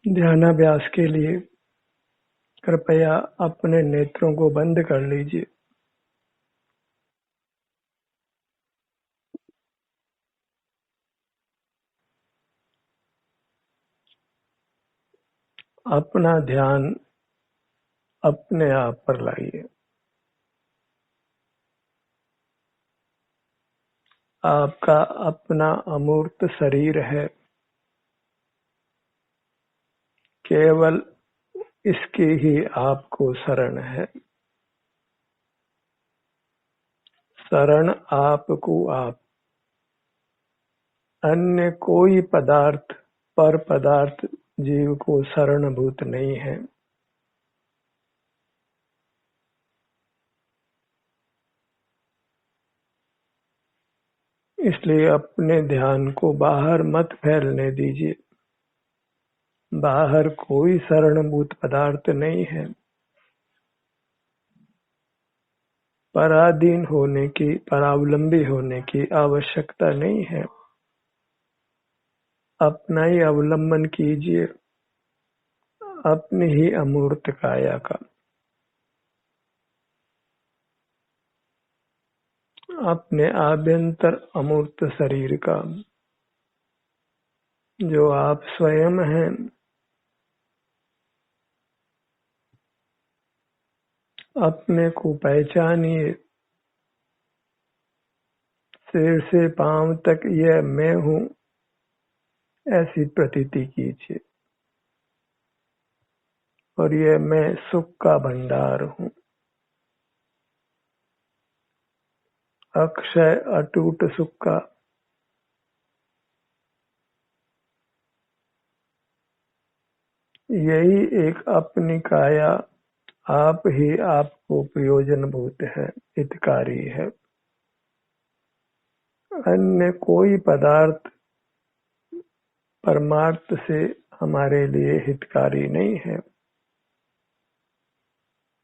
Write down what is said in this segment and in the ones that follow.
ध्यानाभ्यास के लिए कृपया अपने नेत्रों को बंद कर लीजिए। अपना ध्यान अपने आप पर लाइए। आपका अपना अमूर्त शरीर है, केवल इसकी ही आपको शरण है। शरण आपको आप, अन्य कोई पदार्थ पर पदार्थ जीव को शरणभूत नहीं है। इसलिए अपने ध्यान को बाहर मत फैलने दीजिए। बाहर कोई शरणभूत पदार्थ नहीं है। पराधीन होने की, परावलंबी होने की आवश्यकता नहीं है। अपना ही अवलंबन कीजिए, अपनी ही अमूर्त काया का, अपने आभ्यंतर अमूर्त शरीर का, जो आप स्वयं हैं। अपने को पहचानिए। सिर से पांव तक यह मैं हूँ, ऐसी प्रतीति कीजिए। और यह मैं सुख का भंडार हूँ, अक्षय अटूट सुख का। यही एक अपनी काया आप ही आपको प्रयोजनभूत है, हितकारी है। अन्य कोई पदार्थ परमार्थ से हमारे लिए हितकारी नहीं है।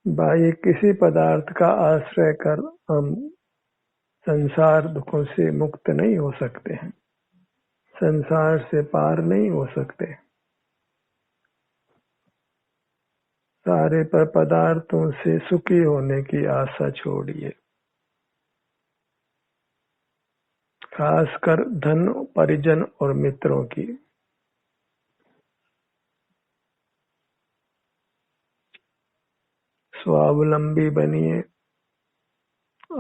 बाह्य किसी पदार्थ का आश्रय कर हम संसार दुखों से मुक्त नहीं हो सकते हैं, संसार से पार नहीं हो सकते। सारे पर पदार्थों से सुखी होने की आशा छोड़िए। खासकर धन, परिजन और मित्रों की। स्वावलंबी बनिए।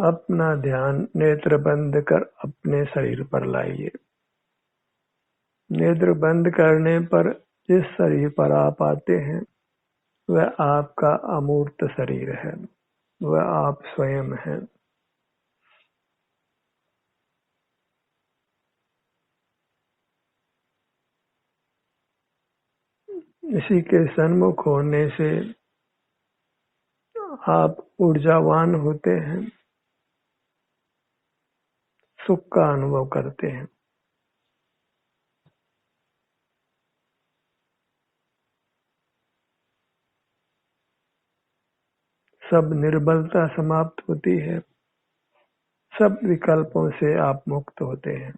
अपना ध्यान नेत्र बंद कर अपने शरीर पर लाइए। नेत्र बंद करने पर जिस शरीर पर आप आते हैं, वह आपका अमूर्त शरीर है, वह आप स्वयं हैं। इसी के सन्मुख होने से आप ऊर्जावान होते हैं, सुख का अनुभव करते हैं। सब निर्बलता समाप्त होती है, सब विकल्पों से आप मुक्त होते हैं।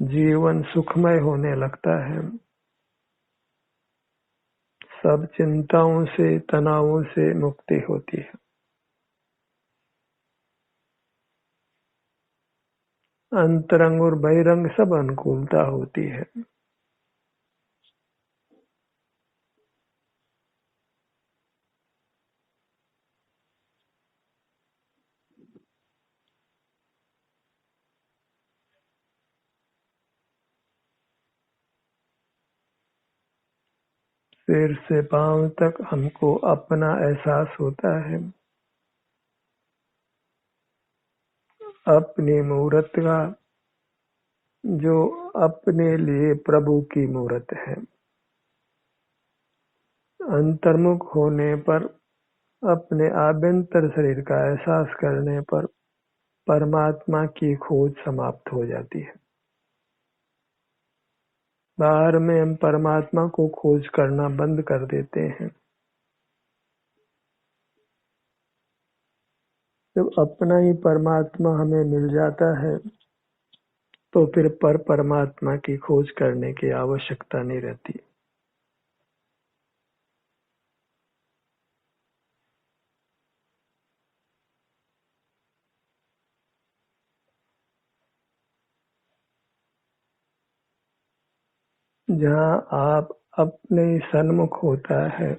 जीवन सुखमय होने लगता है। सब चिंताओं से, तनावों से मुक्ति होती है। अंतरंग और बहिरंग सब अनुकूलता होती है। सिर से पांव तक हमको अपना एहसास होता है, अपनी मूरत का, जो अपने लिए प्रभु की मूरत है। अंतर्मुख होने पर, अपने आभ्यंतर शरीर का एहसास करने पर परमात्मा की खोज समाप्त हो जाती है। बाहर में हम परमात्मा को खोज करना बंद कर देते हैं। जब अपना ही परमात्मा हमें मिल जाता है, तो फिर परमात्मा की खोज करने की आवश्यकता नहीं रहती। जहाँ आप अपने सन्मुख होता है,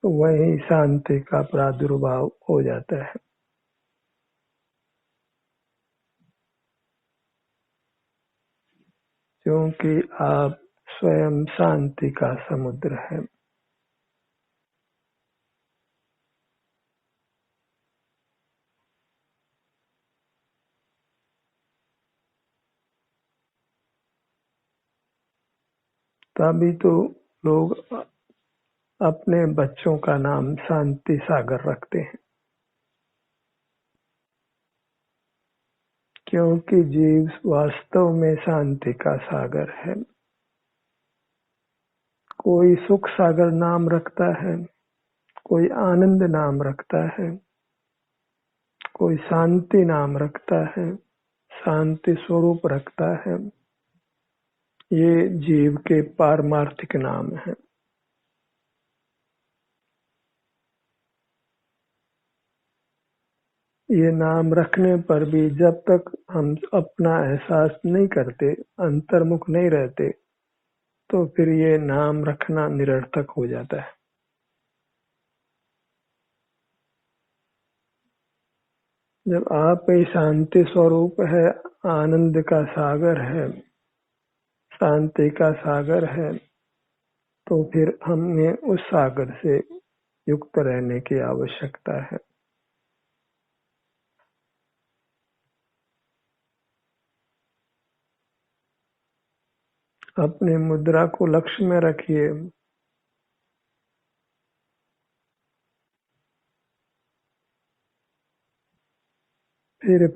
वहीं शांति का प्रादुर्भाव हो जाता है। क्योंकि आप स्वयं शांति का समुद्र है। तभी तो लोग अपने बच्चों का नाम शांति सागर रखते हैं, क्योंकि जीव वास्तव में शांति का सागर है। कोई सुख सागर नाम रखता है, कोई आनंद नाम रखता है, कोई शांति नाम रखता है, शांति स्वरूप रखता है। ये जीव के पारमार्थिक नाम है। ये नाम रखने पर भी जब तक हम अपना एहसास नहीं करते, अंतर्मुख नहीं रहते, तो फिर ये नाम रखना निरर्थक हो जाता है। जब आप ही शांति स्वरूप है, आनंद का सागर है, शांति का सागर है, तो फिर हमें उस सागर से युक्त रहने की आवश्यकता है। अपनी मुद्रा को लक्ष्य में रखिए।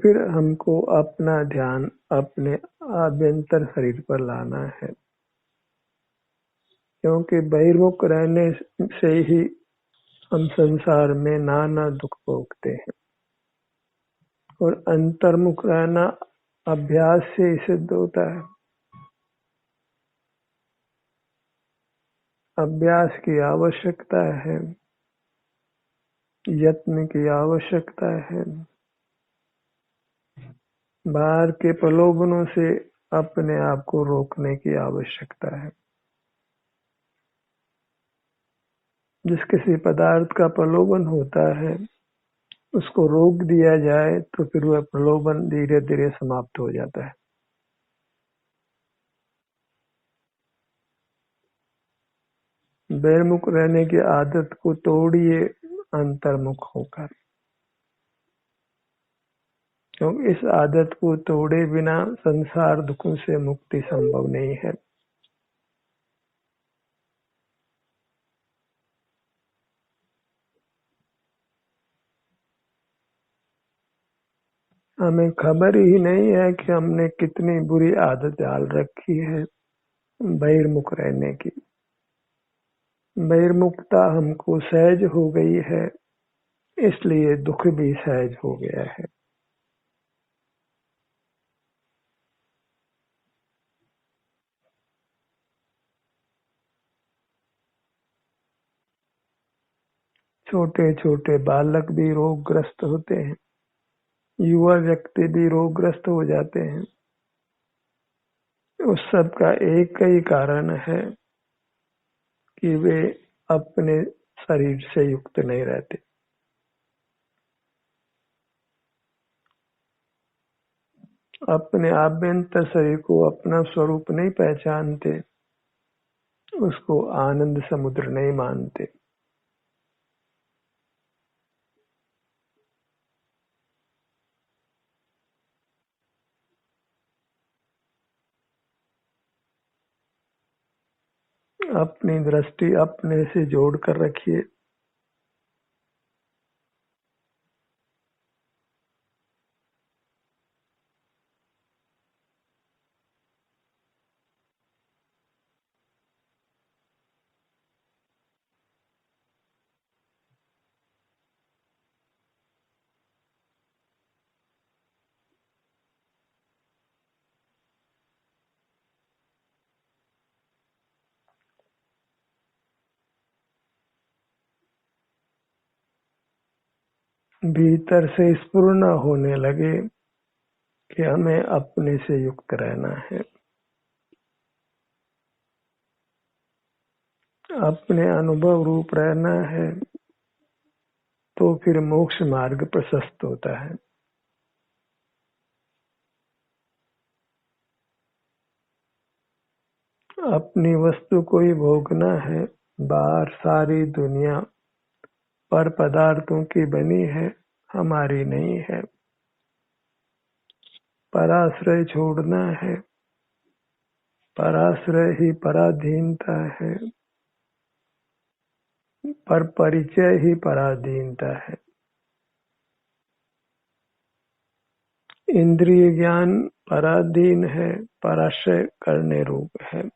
फिर हमको अपना ध्यान अपने आभ्यंतर शरीर पर लाना है, क्योंकि बहिर्मुख रहने से ही हम संसार में नाना दुख भोगते हैं, और अंतर्मुख रहना अभ्यास से ही सिद्ध होता है। अभ्यास की आवश्यकता है, यत्न की आवश्यकता है। बाहर के प्रलोभनों से अपने आप को रोकने की आवश्यकता है। जिस किसी पदार्थ का प्रलोभन होता है, उसको रोक दिया जाए तो फिर वह प्रलोभन धीरे धीरे समाप्त हो जाता है। बहिर्मुख रहने की आदत को तोड़िए अंतर्मुख होकर, क्योंकि इस आदत को तोड़े बिना संसार दुखों से मुक्ति संभव नहीं है। हमें खबर ही नहीं है कि हमने कितनी बुरी आदत डाल रखी है बहिर्मुख रहने की। बहिर्मुखता हमको सहज हो गई है, इसलिए दुख भी सहज हो गया है। छोटे छोटे बालक भी रोगग्रस्त होते हैं, युवा व्यक्ति भी रोगग्रस्त हो जाते हैं। उस सब का एक ही कारण है कि वे अपने शरीर से युक्त नहीं रहते। अपने आभ्यंतर शरीर को अपना स्वरूप नहीं पहचानते, उसको आनंद समुद्र नहीं मानते। अपनी दृष्टि अपने से जोड़ कर रखिए। भीतर से स्फुरण होने लगे कि हमें अपने से युक्त रहना है, अपने अनुभव रूप रहना है, तो फिर मोक्ष मार्ग प्रशस्त होता है। अपनी वस्तु को ही भोगना है, बाहर सारी दुनिया पर पदार्थों की बनी है, हमारी नहीं है। पराश्रय छोड़ना है, पराश्रय ही पराधीनता है, पर परिचय ही पराधीनता है। इंद्रिय ज्ञान पराधीन है, पराश्रय करने रूप है।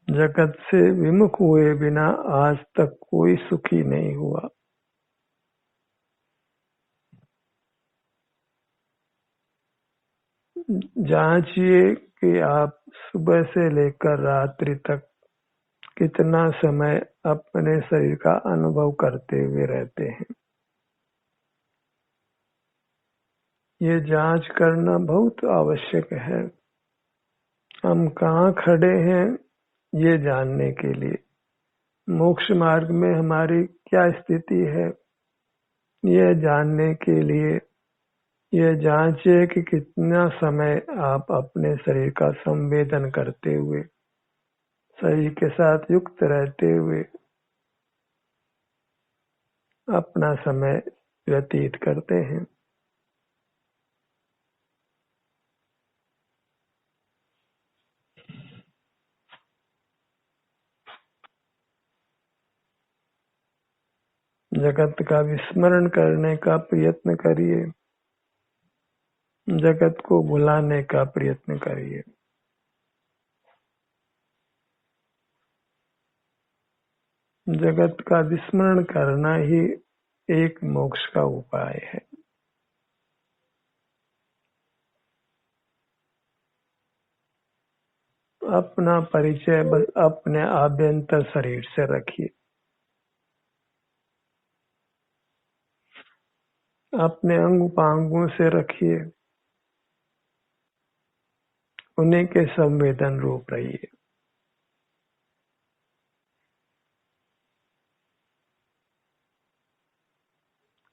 जगत से विमुख हुए बिना आज तक कोई सुखी नहीं हुआ। जांचिए कि आप सुबह से लेकर रात्रि तक कितना समय अपने शरीर का अनुभव करते हुए रहते हैं। ये जांच करना बहुत आवश्यक है। हम कहाँ खड़े हैं ये जानने के लिए, मोक्ष मार्ग में हमारी क्या स्थिति है यह जानने के लिए, यह जांचिए कि कितना समय आप अपने शरीर का संवेदन करते हुए, शरीर के साथ युक्त रहते हुए अपना समय व्यतीत करते हैं। जगत का विस्मरण करने का प्रयत्न करिए, जगत को भुलाने का प्रयत्न करिए। जगत का विस्मरण करना ही एक मोक्ष का उपाय है। अपना परिचय बस अपने आभ्यंतर शरीर से रखिए, अपने अंग उपांगों से रखिए, उन्हीं के संवेदन रूप रहिए।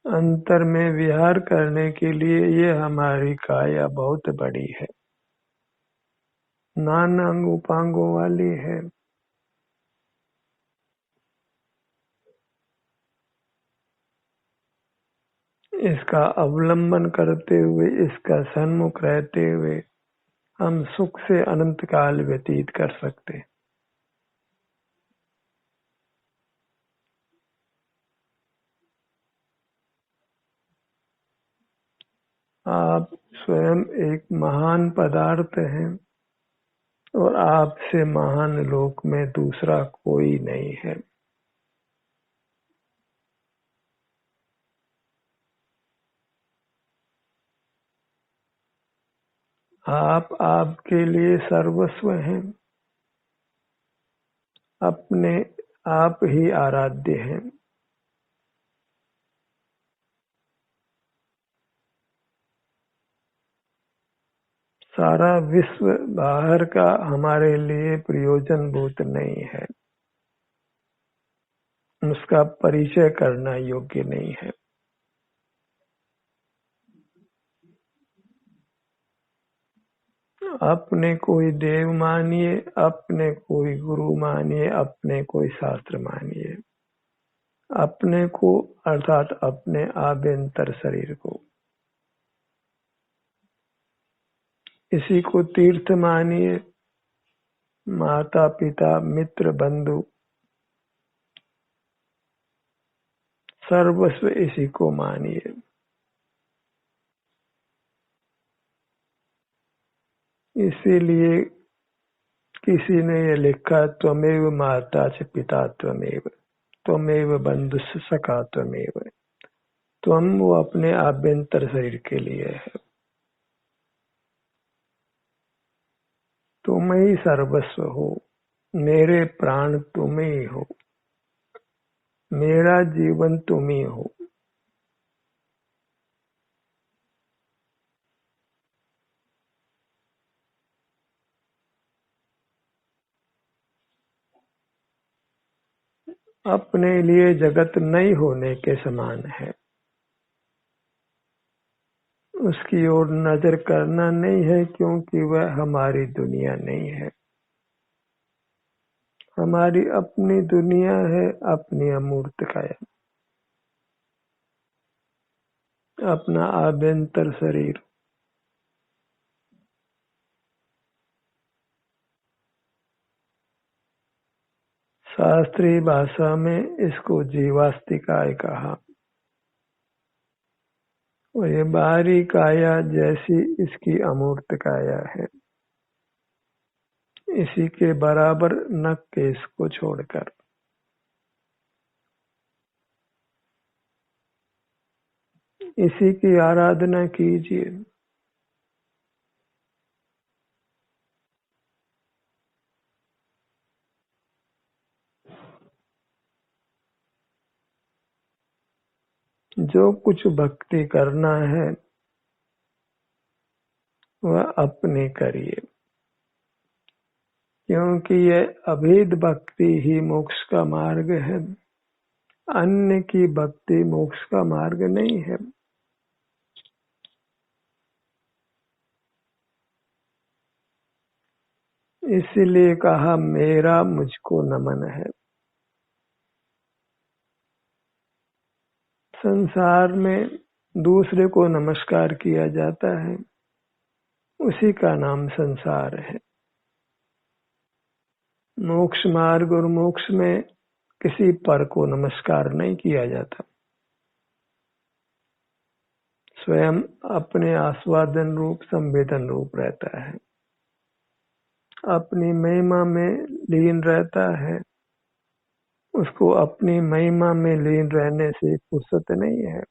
अंतर में विहार करने के लिए ये हमारी काया बहुत बड़ी है, नाना अंग उपांगों वाली है। इसका अवलंबन करते हुए, इसका सन्मुख रहते हुए हम सुख से अनंत काल व्यतीत कर सकते हैं। आप स्वयं एक महान पदार्थ हैं और आपसे महान लोक में दूसरा कोई नहीं है। आप आपके लिए सर्वस्व हैं, अपने आप ही आराध्य हैं। सारा विश्व बाहर का हमारे लिए प्रयोजनभूत नहीं है, उसका परिचय करना योग्य नहीं है। अपने कोई देव मानिए, अपने कोई गुरु मानिए, अपने कोई शास्त्र मानिए, अपने को अर्थात अपने आभ्यंतर शरीर को, इसी को तीर्थ मानिए। माता पिता मित्र बंधु सर्वस्व इसी को मानिए। इसीलिए किसी ने ये लिखा, त्वमेव माता च पिता त्वमेव, त्वमेव बंधुश्च सखा त्वमेव। त्वम वो अपने आभ्यंतर शरीर के लिए है, तुम ही सर्वस्व हो। मेरे प्राण तुम ही हो, मेरा जीवन तुम ही हो। अपने लिए जगत नहीं होने के समान है। उसकी ओर नजर करना नहीं है, क्योंकि वह हमारी दुनिया नहीं है। हमारी अपनी दुनिया है, अपनी अमूर्त काया, अपना आभ्यंतर शरीर। शास्त्रीय भाषा में इसको जीवास्तिकाय कहा। और ये बाहरी काया जैसी इसकी अमूर्त काया है, इसी के बराबर नख केश को छोड़कर। इसी की आराधना कीजिए। जो कुछ भक्ति करना है वह अपने करिए, क्योंकि यह अभेद भक्ति ही मोक्ष का मार्ग है। अन्य की भक्ति मोक्ष का मार्ग नहीं है। इसलिए कहा मेरा मुझको नमन है। संसार में दूसरे को नमस्कार किया जाता है, उसी का नाम संसार है। मोक्ष मार्ग और मोक्ष में किसी पर को नमस्कार नहीं किया जाता। स्वयं अपने आस्वादन रूप संवेदन रूप रहता है, अपनी महिमा में लीन रहता है। उसको अपनी महिमा में लीन रहने से फुर्सत नहीं है।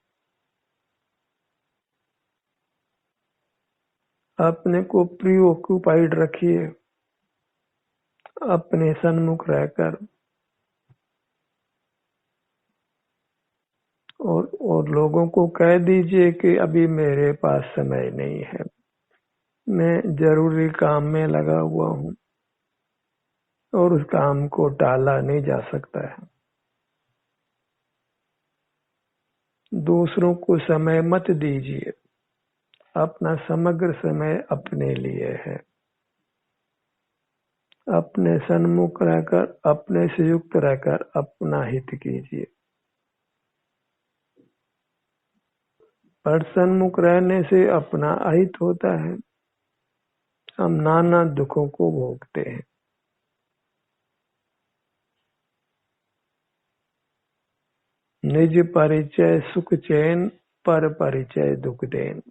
अपने को प्री ऑक्यूपाइड रखिए, अपने सन्मुख रहकर। और लोगों को कह दीजिए कि अभी मेरे पास समय नहीं है, मैं जरूरी काम में लगा हुआ हूँ और उस काम को टाला नहीं जा सकता है। दूसरों को समय मत दीजिए, अपना समग्र समय अपने लिए है। अपने सन्मुख रहकर, अपने से युक्त रहकर अपना हित कीजिए। पर सन्मुख रहने से अपना अहित होता है, हम नाना दुखों को भोगते हैं। निज परिचय सुख चैन, पर परिचय दुख देन।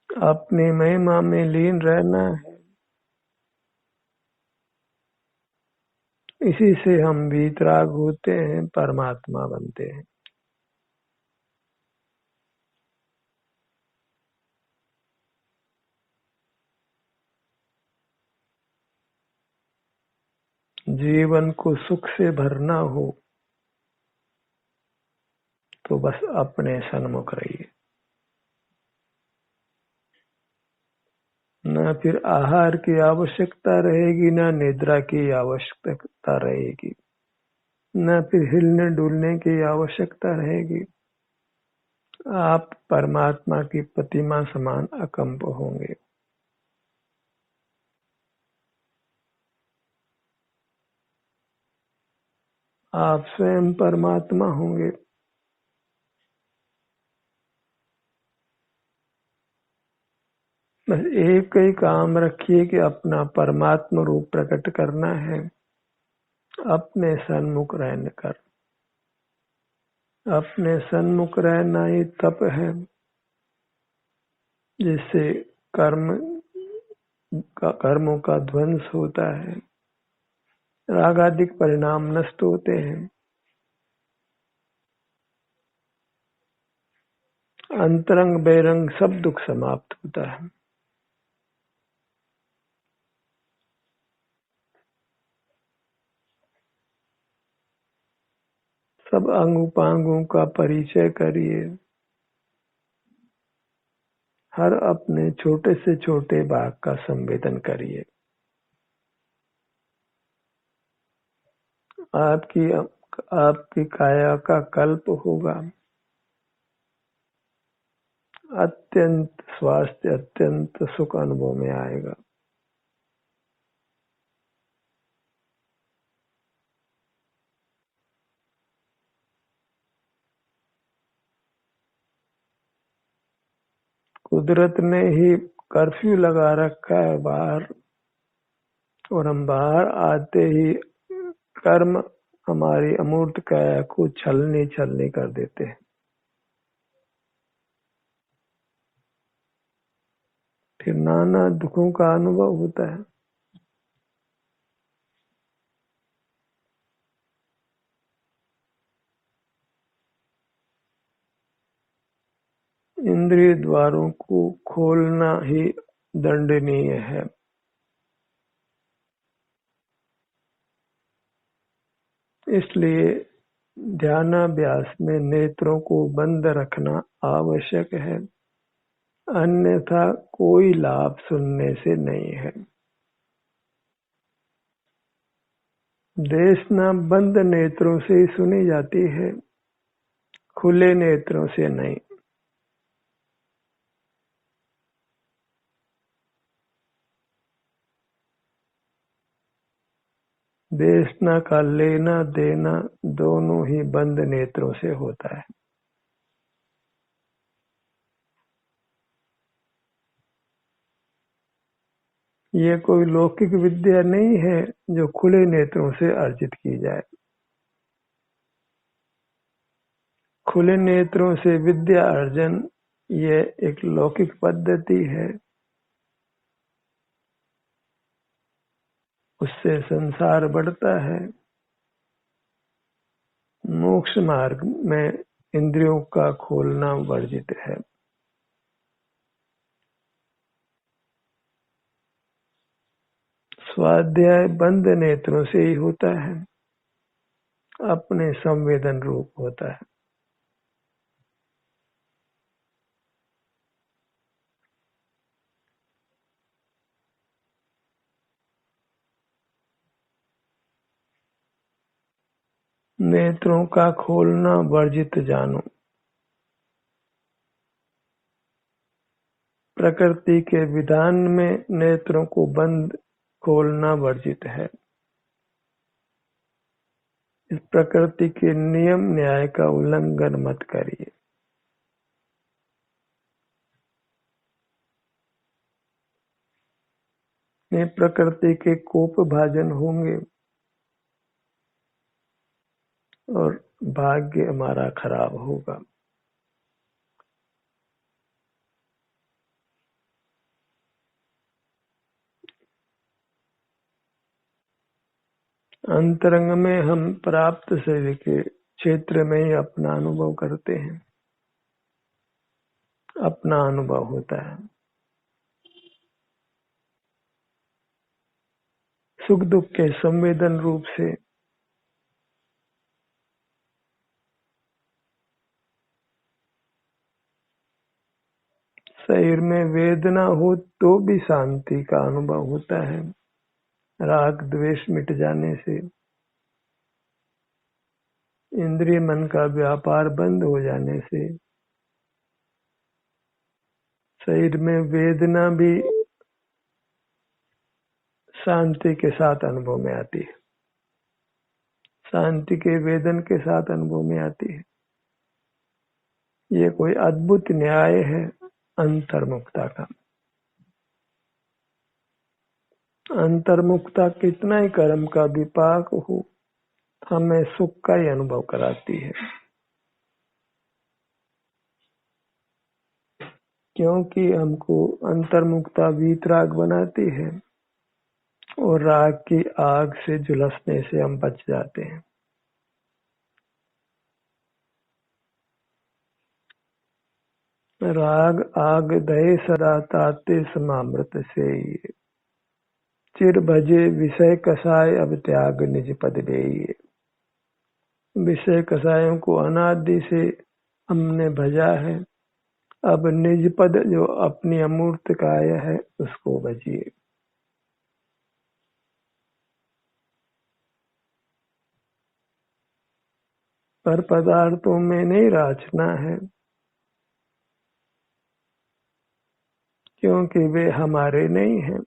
अपनी महिमा में लीन रहना है, इसी से हम वीतराग होते हैं, परमात्मा बनते हैं। जीवन को सुख से भरना हो तो बस अपने सन्मुख रहिए। न फिर आहार की आवश्यकता रहेगी, न निद्रा की आवश्यकता रहेगी, न फिर हिलने डुलने की आवश्यकता रहेगी। आप परमात्मा की प्रतिमा समान अकंप होंगे। आप स्वयं परमात्मा होंगे। बस एक ही काम रखिए कि अपना परमात्मा रूप प्रकट करना है, अपने सन्मुख रहने कर। अपने सन्मुख रहना ही तप है, जिससे कर्मों का ध्वंस होता है। रागादिक परिणाम नष्ट होते हैं, अंतरंग बहिरंग सब दुख समाप्त होता है। सब अंग उपांगों का परिचय करिए, हर अपने छोटे से छोटे भाग का संवेदन करिए। आपकी काया का कल्प होगा, अत्यंत स्वास्थ्य, अत्यंत सुख अनुभव में आएगा। कुदरत ने ही कर्फ्यू लगा रखा है बाहर, और हम बाहर आते ही कर्म हमारी अमूर्त काया को छलनी छलनी कर देते हैं। फिर नाना दुखों का अनुभव होता है। इंद्रिय द्वारों को खोलना ही दंडनीय है। इसलिए ध्यानाभ्यास में नेत्रों को बंद रखना आवश्यक है, अन्यथा कोई लाभ सुनने से नहीं है। देशना बंद नेत्रों से ही सुनी जाती है, खुले नेत्रों से नहीं। देशना का लेना देना दोनों ही बंद नेत्रों से होता है। ये कोई लौकिक विद्या नहीं है जो खुले नेत्रों से अर्जित की जाए। खुले नेत्रों से विद्या अर्जन ये एक लौकिक पद्धति है, उससे संसार बढ़ता है। मोक्ष मार्ग में इंद्रियों का खोलना वर्जित है। स्वाध्याय बंद नेत्रों से ही होता है, अपने संवेदन रूप होता है। नेत्रों का खोलना वर्जित जानो। प्रकृति के विधान में नेत्रों को बंद खोलना वर्जित है। इस प्रकृति के नियम न्याय का उल्लंघन मत करिए। ये प्रकृति के कोप भाजन होंगे और भाग्य हमारा खराब होगा। अंतरंग में हम प्राप्त शरीर के क्षेत्र में ही अपना अनुभव करते हैं, अपना अनुभव होता है। सुख दुख के संवेदन रूप से शरीर में वेदना हो तो भी शांति का अनुभव होता है। राग द्वेष मिट जाने से, इंद्रिय मन का व्यापार बंद हो जाने से शरीर में वेदना भी शांति के साथ अनुभव में आती है, शांति के वेदन के साथ अनुभव में आती है। ये कोई अद्भुत न्याय है अंतर्मुक्ता का। अंतर्मुक्ता कितना ही कर्म का विपाक हो, हमें सुख का ही अनुभव कराती है, क्योंकि हमको अंतर्मुक्ता वीतराग बनाती है। और राग की आग से झुलसने से हम बच जाते हैं। राग आग दहे सदा ताते समामृत से, चिर भजे विषय कसाय अब त्याग निज पद लेइए। विषय कसायों को अनादि से हमने भजा है, अब निज पद जो अपनी अमूर्त काय है उसको भजिए। पर पदार्थों में नहीं राचना है, क्योंकि वे हमारे नहीं हैं,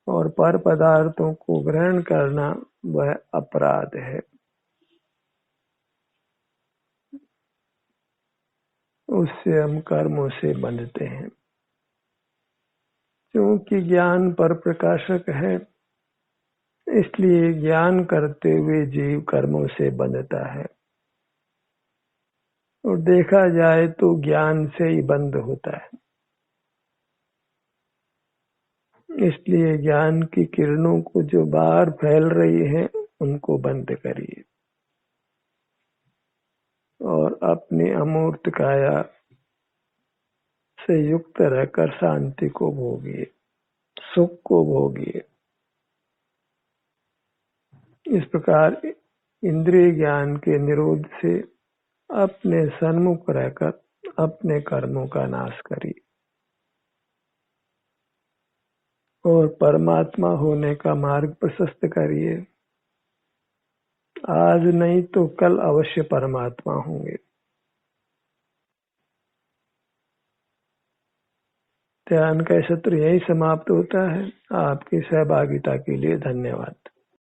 और पर पदार्थों को ग्रहण करना वह अपराध है। उससे हम कर्मों से बंधते हैं। क्योंकि ज्ञान पर प्रकाशक है, इसलिए ज्ञान करते हुए जीव कर्मों से बंधता है, और देखा जाए तो ज्ञान से ही बंध होता है। इसलिए ज्ञान की किरणों को जो बाहर फैल रही हैं उनको बंद करिए, और अपनी अमूर्त काया से युक्त रहकर शांति को भोगिए, सुख को भोगिए। इस प्रकार इंद्रिय ज्ञान के निरोध से अपने सन्मुख रहकर अपने कर्मों का नाश करिए, और परमात्मा होने का मार्ग प्रशस्त करिए। आज नहीं तो कल अवश्य परमात्मा होंगे। ध्यान का सत्र यही समाप्त होता है। आपकी सहभागिता के लिए धन्यवाद।